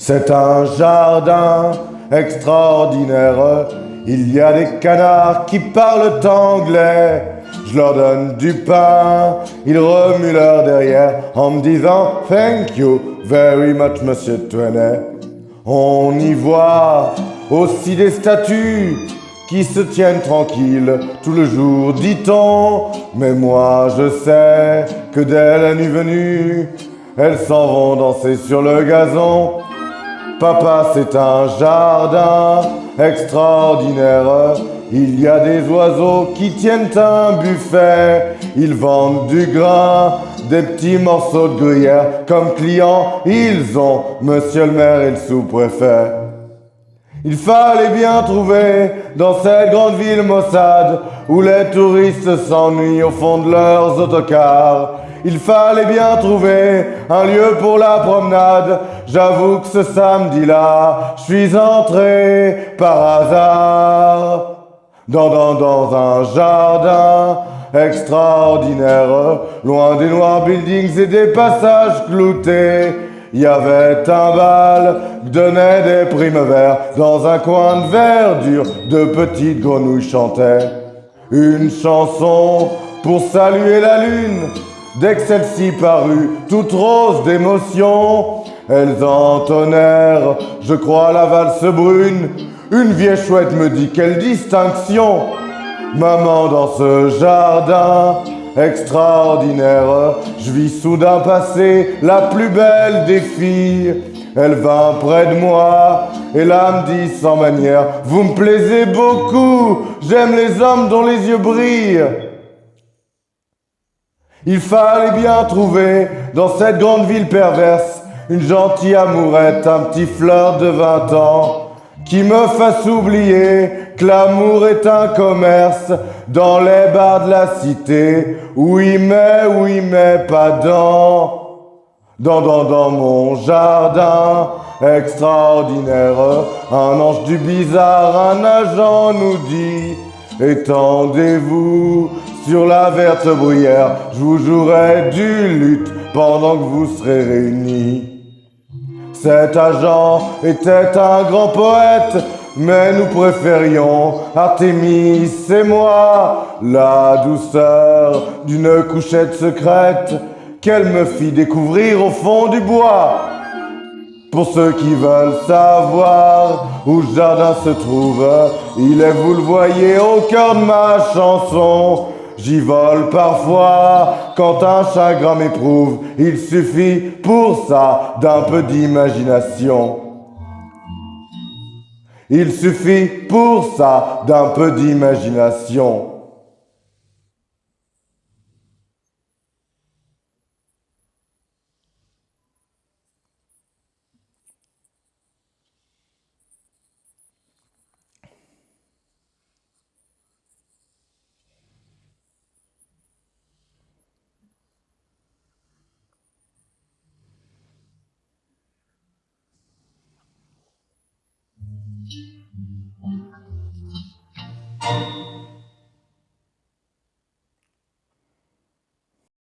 C'est un jardin extraordinaire. Il y a des canards qui parlent anglais. Je leur donne du pain, ils remuent leur derrière en me disant « Thank you very much, Monsieur Twenet ». On y voit aussi des statues qui se tiennent tranquilles tout le jour, dit-on. Mais moi je sais que dès la nuit venue, elles s'en vont danser sur le gazon. Papa, c'est un jardin extraordinaire. Il y a des oiseaux qui tiennent un buffet. Ils vendent du grain, des petits morceaux de gruyère. Comme clients, ils ont Monsieur le maire et le sous-préfet. Il fallait bien trouver dans cette grande ville maussade où les touristes s'ennuient au fond de leurs autocars. Il fallait bien trouver un lieu pour la promenade. J'avoue que ce samedi-là, je suis entré par hasard dans un jardin extraordinaire, loin des noirs buildings et des passages cloutés. Il y avait un bal qui donnait des primes verts. Dans un coin de verdure, de petites grenouilles chantaient une chanson pour saluer la lune. Dès que celle-ci parut, toute rose d'émotion, elles entonnèrent, je crois, la valse brune. Une vieille chouette me dit quelle distinction. Maman, dans ce jardin extraordinaire, je vis soudain passer la plus belle des filles. Elle vint près de moi et là me dit sans manière: vous me plaisez beaucoup, j'aime les hommes dont les yeux brillent. Il fallait bien trouver dans cette grande ville perverse une gentille amourette, un petit flirt de 20 ans qui me fasse oublier que l'amour est un commerce dans les bars de la cité où il met pas dans mon jardin extraordinaire. Un ange du bizarre, un agent nous dit: étendez-vous sur la verte bruyère, je vous jouerai du luth pendant que vous serez réunis. Cet agent était un grand poète, mais nous préférions Artémis et moi la douceur d'une couchette secrète qu'elle me fit découvrir au fond du bois. Pour ceux qui veulent savoir où le jardin se trouve, il est, vous le voyez, au cœur de ma chanson. J'y vole parfois quand un chagrin m'éprouve. Il suffit pour ça d'un peu d'imagination. Il suffit pour ça d'un peu d'imagination.